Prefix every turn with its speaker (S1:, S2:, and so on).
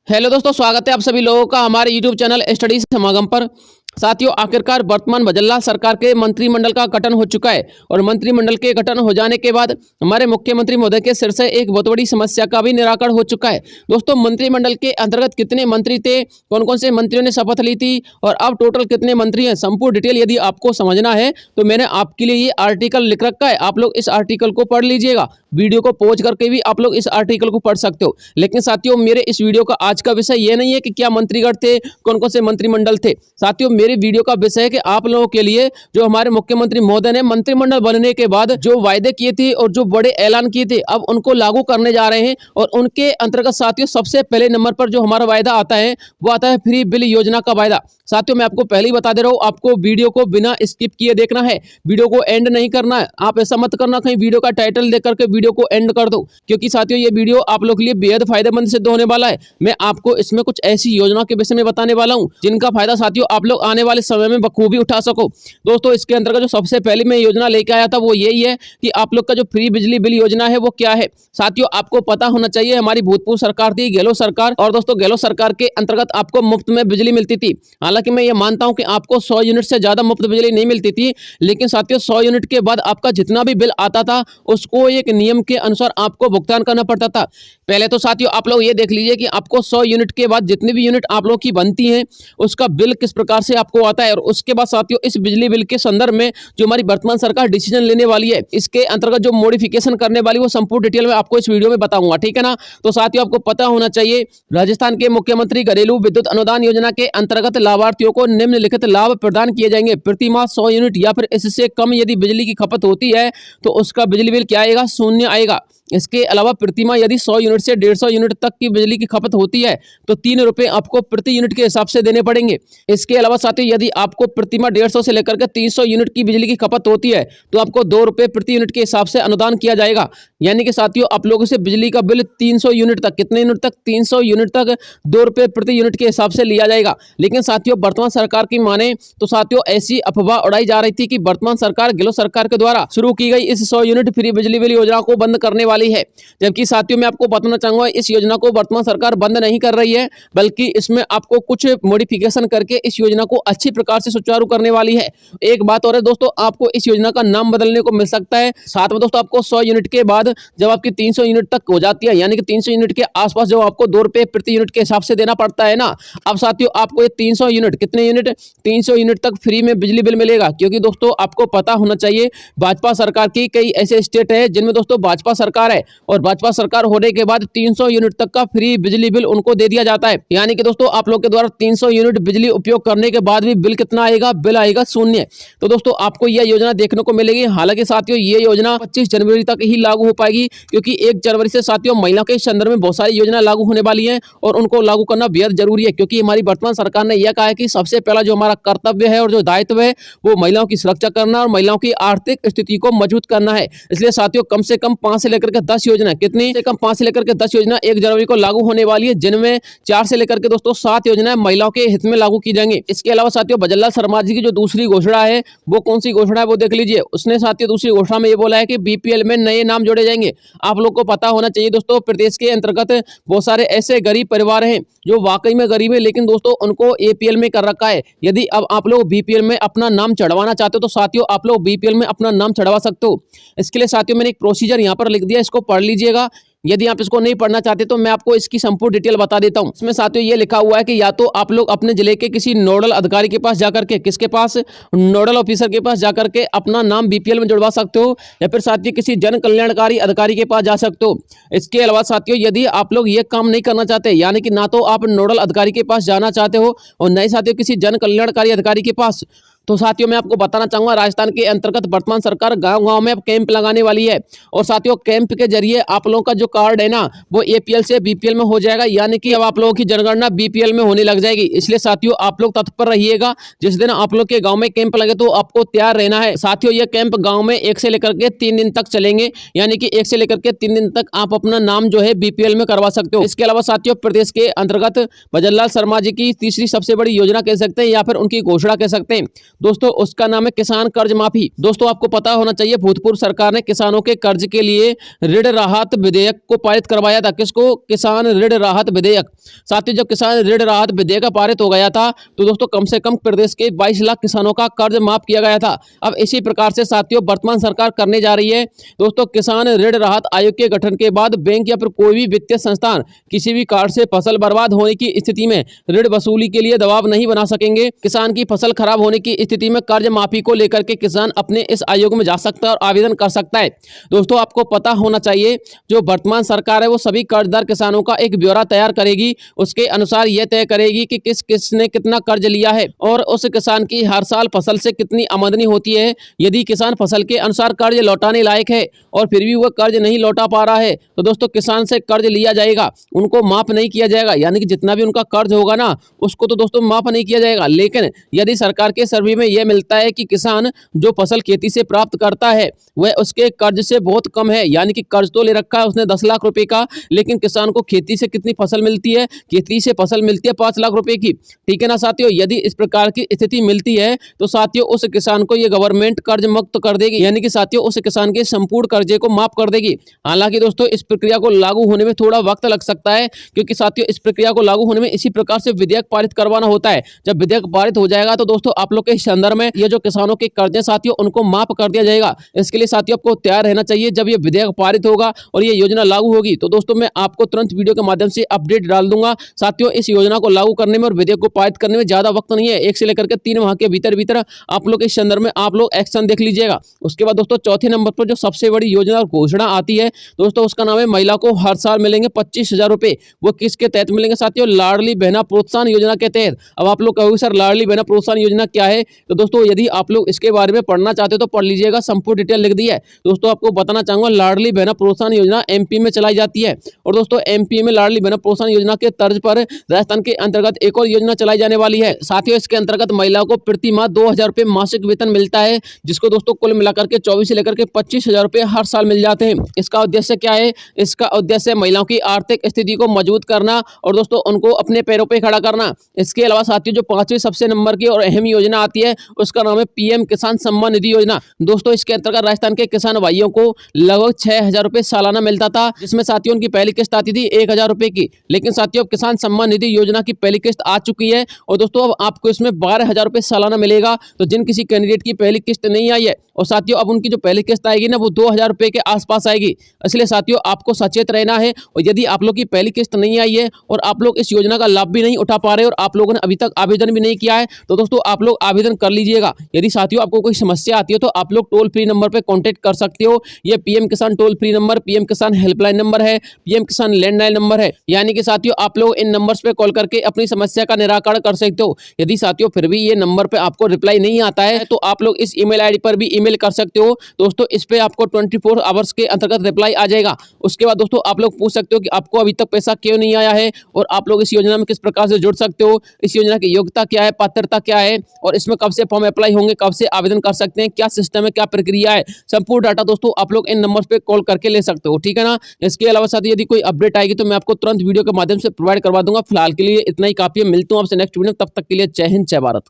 S1: Hello दोस्तों, स्वागत है आप सभी लोगों का हमारे यूट्यूब चैनल स्टडी समागम पर। साथियों, आखिरकार वर्तमान भजनलाल सरकार के मंत्रिमंडल का गठन हो चुका है और मंत्रिमंडल के गठन हो जाने के बाद हमारे मुख्यमंत्री महोदय के सिर से एक बहुत बड़ी समस्या का भी निराकरण हो चुका है। दोस्तों, मंत्रिमंडल के अंतर्गत कितने मंत्री थे, कौन कौन से मंत्रियों ने शपथ ली थी और अब टोटल कितने मंत्री हैं, संपूर्ण डिटेल यदि आपको समझना है तो मैंने आपके लिए ये आर्टिकल लिख रखा है। आप लोग इस आर्टिकल को पढ़ लीजिएगा, वीडियो को पॉज करके भी आप लोग इस आर्टिकल को पढ़ सकते हो। लेकिन साथियों, मेरे इस वीडियो का आज का विषय ये नहीं है कि क्या मंत्रीगण थे, कौन कौन से मंत्रिमंडल थे। साथियों, मेरे वीडियो का विषय है कि आप लोगों के लिए जो हमारे मुख्यमंत्री महोदय ने मंत्रिमंडल बनने के बाद जो वायदे किए थे और जो बड़े ऐलान किए थे, अब उनको लागू करने जा रहे हैं। और उनके अंतर्गत साथियों, सबसे पहले नंबर पर जो हमारा वायदा आता है वो आता है फ्री बिल योजना का वायदा। साथियों, मैं आपको पहले ही बता दे रहा हूँ, आपको वीडियो को बिना स्किप किए देखना है, वीडियो को एंड नहीं करना है। आप ऐसा मत करना कहीं वीडियो का टाइटल देख करके वीडियो को एंड कर दो, क्योंकि साथियों ये वीडियो आप लोग के लिए बेहद फायदेमंद सिद्ध होने वाला है। मैं आपको इसमें कुछ ऐसी योजना के विषय में बताने वाला हूं जिनका फायदा साथियों आप लोग आने वाले समय में बखूबी उठा सको। दोस्तों, इसके अंतर्गत जो सबसे पहले मैं योजना लेके आया था वो यही है कि आप लोग का जो फ्री बिजली बिल योजना है वो क्या है। साथियों, आपको पता होना चाहिए, हमारी भूतपूर्व सरकार थी गहलोत सरकार, और दोस्तों गहलोत सरकार के अंतर्गत आपको मुफ्त में बिजली मिलती थी। हालांकि मैं ये मानता हूं कि आपको 100 यूनिट से ज्यादा मुफ्त बिजली नहीं मिलती थी, लेकिन साथियों 100 यूनिट के बाद आपका जितना भी बिल आता था उसको एक नियम के अनुसार आपको भुगतान करना पड़ता था। पहले तो साथियों आप लोग ये देख लीजिए कि आपको 100 यूनिट के बाद जितनी भी यूनिट आप लोग की बनती हैं उसका बिल किस प्रकार से आपको आता है। और उसके बाद साथियों इस बिजली बिल के संदर्भ में जो हमारी वर्तमान सरकार डिसीजन लेने वाली है, इसके अंतर्गत जो मॉडिफिकेशन करने वाली, वो संपूर्ण डिटेल में आपको इस वीडियो में बताऊंगा, ठीक है ना। तो साथियों आपको पता होना चाहिए, राजस्थान के मुख्यमंत्री घरेलू विद्युत अनुदान योजना के अंतर्गत लाभार्थियों को निम्नलिखित लाभ प्रदान किए जाएंगे। प्रति माह 100 यूनिट या फिर इससे कम यदि बिजली की खपत होती है तो उसका बिजली बिल क्या आएगा, शून्य आएगा। इसके अलावा प्रतिमाह यदि 100 यूनिट से 150 यूनिट तक की बिजली की खपत होती है तो 3 रुपए आपको प्रति यूनिट के हिसाब से देने पड़ेंगे। इसके अलावा साथियों यदि आपको प्रतिमाह 150 से लेकर के 300 यूनिट की बिजली की खपत होती है तो आपको 2 रुपए प्रति यूनिट के हिसाब से अनुदान किया जाएगा। यानी कि साथियों आप लोगों से बिजली का बिल 300 यूनिट तक, कितने यूनिट तक, 300 यूनिट तक 2 रुपए प्रति यूनिट के हिसाब से लिया जाएगा। लेकिन साथियों वर्तमान सरकार की माने तो साथियों ऐसी अफवाह उड़ाई जा रही थी कि वर्तमान सरकार गहलोत सरकार के द्वारा शुरू की गई इस 100 यूनिट फ्री बिजली बिल योजना को बंद करने वाली है। जबकि साथियों मैं आपको बताना चाहूंगा इस योजना को वर्तमान सरकार बंद नहीं कर रही है, बल्कि इसमें आपको कुछ मॉडिफिकेशन करके इस योजना को अच्छी प्रकार से सुचारू करने वाली है। एक बात और है दोस्तों, आपको इस योजना का नाम बदलने को मिल सकता है। साथ में दोस्तों आपको 100 यूनिट के बाद जब आपकी 300 यूनिट तक हो जाती है, यानी कि 300 यूनिट के आसपास जब आपको 2 रुपए प्रति यूनिट के हिसाब से देना पड़ता है ना, अब साथियों आपको ये 300 यूनिट, कितने यूनिट, 300 यूनिट तक फ्री में बिजली बिल मिलेगा। क्योंकि दोस्तों आपको पता होना चाहिए भाजपा सरकार की कई ऐसे स्टेट है जिनमें दोस्तों भाजपा सरकार है और भाजपा सरकार होने के बाद 300 यूनिट तक का फ्री बिजली बिल उनको दे दिया जाता है। यानी कि दोस्तों आप लोग के द्वारा 300 यूनिट बिजली उपयोग करने के बाद भी बिल कितना आएगा, बिल आएगा शून्य। तो दोस्तों आपको यह योजना देखने को मिलेगी। हालांकि साथियों ये योजना 25 जनवरी तक ही लागू हो पाएगी, क्योंकि 1 जनवरी से साथियों महिलाओं के संदर्भ में बहुत सारी योजना लागू होने वाली है और उनको लागू करना बेहद जरूरी है। क्योंकि हमारी वर्तमान सरकार ने यह कहा है कि सबसे पहला जो हमारा कर्तव्य है और जो दायित्व है वो महिलाओं की सुरक्षा करना और महिलाओं की आर्थिक स्थिति को मजबूत करना है। इसलिए साथियों कम से कम 5 से लेकर के 10 योजना, कितनी से कम 5 से लेकर के 10 योजना 1 जनवरी को लागू होने वाली है, जिनमें 4 से लेकर के दोस्तों 7 योजनाएं महिलाओं के हित में लागू की जाएंगी। इसके अलावा साथियों भजनलाल शर्मा जी की जो दूसरी घोषणा है वो कौन सी घोषणा है वो देख लीजिए। उसने साथियों दूसरी घोषणा में ये बोला है कि बीपीएल में नए नाम जोड़े जाएंगे। आप लोग को पता होना चाहिए दोस्तों, प्रदेश के अंतर्गत बहुत सारे ऐसे गरीब परिवार हैं जो वाकई में गरीब है, लेकिन दोस्तों उनको एपीएल में कर रखा है। यदि अब आप लोग बीपीएल में अपना नाम चढ़वाना चाहते हो तो साथियों आप लोग बीपीएल में अपना नाम चढ़वा सकते हो। इसके लिए साथियों मैंने एक प्रोसीजर यहाँ पर लिख दिया, इसको पढ़ लीजिएगा। यदि आप इसको नहीं पढ़ना चाहते तो मैं आपको इसकी संपूर्ण डिटेल बता देता हूं। इसमें साथियों ये लिखा हुआ है कि या तो आप लोग अपने जिले के किसी नोडल अधिकारी के पास जाकर के, किसके पास, नोडल ऑफिसर के पास जाकर के अपना नाम बीपीएल में जुड़वा सकते हो, या फिर साथियों किसी जन कल्याणकारी अधिकारी के पास जा सकते हो। इसके अलावा साथियों यदि आप लोग ये काम नहीं करना चाहते, यानी कि ना तो आप नोडल अधिकारी के पास जाना चाहते हो और न ही साथियों किसी जन कल्याणकारी अधिकारी के पास, तो साथियों मैं आपको बताना चाहूंगा राजस्थान के अंतर्गत वर्तमान सरकार गांव-गांव में अब कैंप लगाने वाली है। और साथियों कैंप के जरिए आप लोगों का जो कार्ड है ना वो एपीएल से बीपीएल में हो जाएगा, यानी कि अब आप लोगों की जनगणना बीपीएल में होने लग जाएगी। इसलिए साथियों आप लोग तत्पर रहिएगा, जिस दिन आप लोग के गाँव में कैंप लगे तो आपको तैयार रहना है। साथियों ये कैंप गाँव में 1 से लेकर के 3 दिन तक चलेंगे, यानी कि 1 से लेकर के 3 दिन तक आप अपना नाम जो है बीपीएल में करवा सकते हो। इसके अलावा साथियों प्रदेश के अंतर्गत भजनलाल शर्मा जी की तीसरी सबसे बड़ी योजना कह सकते हैं या फिर उनकी घोषणा कह सकते हैं। दोस्तों उसका नाम है किसान कर्ज माफी। दोस्तों आपको पता होना चाहिए भूतपूर्व सरकार ने किसानों के कर्ज के लिए ऋण राहत विधेयक को पारित करवाया था। किसको? किसान ऋण राहत विधेयक। साथ ही जब किसान ऋण राहत विधेयक पारित हो गया था तो दोस्तों कम से कम प्रदेश के 22 लाख किसानों का कर्ज माफ किया गया था। अब इसी प्रकार से साथियों वर्तमान सरकार करने जा रही है। दोस्तों किसान ऋण राहत आयोग के गठन के बाद बैंक या फिर कोई भी वित्तीय संस्थान किसी भी कारण से फसल बर्बाद होने की स्थिति में ऋण वसूली के लिए दबाव नहीं बना सकेंगे। किसान की फसल खराब होने की स्थिति में कर्ज माफी को लेकर के किसान अपने इस आयोग में जा सकता है और आवेदन कर सकता है। दोस्तों आपको पता होना चाहिए जो वर्तमान सरकार है वो सभी कर्जदार किसानों का एक ब्यौरा तैयार करेगी। उसके अनुसार यह तय करेगी कि किसने कितना कर्ज लिया है और उस किसान की हर साल फसल से कितनी आमदनी होती है। यदि किसान फसल के अनुसार कर्ज लौटाने लायक है और फिर भी वह कर्ज नहीं लौटा पा रहा है तो दोस्तों किसान से कर्ज लिया जाएगा, उनको माफ नहीं किया जाएगा। यानी कि जितना भी उनका कर्ज होगा ना उसको तो दोस्तों माफ नहीं किया जाएगा। लेकिन यदि सरकार के सर्वे में यह मिलता है कि किसान जो फसल खेती से प्राप्त करता है वह उसके कर्ज से बहुत कम है, यानी कि कर्ज तो ले रखा है उसने 10 लाख रुपए का, लेकिन किसान को खेती से कितनी फसल मिलती है? खेती से फसल मिलती है 5 लाख रुपए की। ठीक है ना साथियों, यदि इस प्रकार की स्थिति मिलती है तो साथियों उस किसान को ये गवर्नमेंट कर्ज मुक्त कर देगी, यानी कि साथियों उस किसान के संपूर्ण कर्जे को माफ कर देगी। हालांकि दोस्तों इस प्रक्रिया को लागू होने में थोड़ा वक्त लग सकता है, क्योंकि साथियों इस प्रक्रिया को लागू होने में इसी प्रकार से विधेयक पारित करवाना होता है। जब विधेयक पारित हो जाएगा तो दोस्तों आप लोग के संदर्भ में ये जो किसानों के कर्जे साथियों उनको माफ कर दिया जाएगा। इसके लिए साथियों आपको तैयार रहना चाहिए। जब ये विधेयक पारित होगा और ये योजना लागू होगी तो दोस्तों मैं आपको तुरंत वीडियो के माध्यम से अपडेट डाल दूंगा। साथियों इस योजना को लागू करने में और विधेयक को पारित करने में ज्यादा वक्त नहीं है, 1 से लेकर के 3 माह के भीतर आप लोग इस संदर्भ में आप लोग एक्शन देख लीजिएगा। उसके बाद दोस्तों चौथे नंबर पर जो सबसे बड़ी योजना और घोषणा आती है दोस्तों उसका नाम है महिला को हर साल मिलेंगे 25,000 रुपए। वो किसके तहत मिलेंगे साथियों? लाडली बहना प्रोत्साहन योजना के तहत। अब आप लोग कहोगे सर लाडली बहना प्रोत्साहन योजना क्या है? तो दोस्तों यदि आप लोग इसके बारे में पढ़ना चाहते हो तो पढ़ लीजिएगा, संपूर्ण डिटेल लिख दी है। दोस्तों आपको बताना चाहूंगा लाडली बहना प्रोत्साहन योजना एमपी में चलाई जाती है और दोस्तों एमपी में लाडली बहना प्रोत्साहन योजना के तर्ज पर राजस्थान के अंतर्गत एक और योजना चलाई जाने वाली है। साथियों इसके अंतर्गत महिलाओं को प्रति माह 2,000 रुपए मासिक वेतन मिलता है, जिसको दोस्तों कुल मिलाकर के 24 से लेकर के 25,000 रुपए हर साल मिल जाते हैं। इसका उद्देश्य क्या है? इसका उद्देश्य महिलाओं की आर्थिक स्थिति को मजबूत करना और दोस्तों उनको अपने पैरों पे खड़ा करना। इसके अलावा साथियों जो 5वीं सबसे नंबर की और अहम योजना आती है उसका नाम है पीएम किसान सम्मान निधि योजना। दोस्तों इसके अंतर्गत राजस्थान के किसान भाइयों को लगभग 6,000 रुपए सालाना मिलता था, जिसमें साथियों उनकी पहली किस्त आती थी 1,000 रुपए की। लेकिन साथियों अब किसान सम्मान निधि योजना की पहली किस्त आ चुकी है और दोस्तों अब आपको इसमें 12,000 रुपए सालाना मिलेगा। तो जिन किसी कैंडिडेट की पहली किस्त नहीं आई है और साथियों अब उनकी जो पहली किस्त आएगी ना वो 2,000 रुपए के आसपास आएगी। इसलिए साथियों आपको सचेत रहना है और यदि आप लोग की पहली किस्त नहीं आई है और आप लोग इस योजना का लाभ भी नहीं उठा पा रहे और आप लोगों ने अभी तक आवेदन भी नहीं किया है तो दोस्तों आप लोग आवेदन कर लीजिएगा। यदि साथियों आपको कोई समस्या आती है तो आप लोग टोल फ्री नंबर पर कॉन्टेक्ट कर सकते हो। ये पीएम किसान टोल फ्री नंबर, पीएम किसान हेल्पलाइन नंबर है, पीएम किसान लैंडलाइन नंबर है। यानी कि साथियों आप लोग इन नंबर्स पे कॉल करके अपनी समस्या का निराकरण कर सकते हो। यदि साथियों फिर भी ये नंबर पे आपको रिप्लाई नहीं आता है तो आप लोग इस ईमेल आईडी पर भी ईमेल कर सकते हो। दोस्तों इस पे आपको 24 आवर्स के अंतर्गत रिप्लाई आ जाएगा। उसके बाद दोस्तों आप लोग पूछ सकते हो कि आपको अभी तक पैसा क्यों नहीं आया है और आप लोग इस योजना में किस प्रकार से जुड़ सकते हो, इस योजना की योग्यता क्या है, पात्रता क्या है और इसमें कब से फॉर्म अप्लाई होंगे, कब से आवेदन कर सकते हैं, क्या सिस्टम है, क्या प्रक्रिया है, संपूर्ण डाटा दोस्तों आप लोग इन नंबर पे कॉल करके ले सकते हो। ठीक है ना। इसके अलावा साथ यदि कोई अपडेट आएगी तो मैं आपको तुरंत वीडियो के माध्यम से प्रोवाइड करवा दूंगा। फिलहाल के लिए इतना ही काफी है। मिलता हूं आपसे नेक्स्ट वीडियो, तब तक के लिए जय हिंद जय भारत।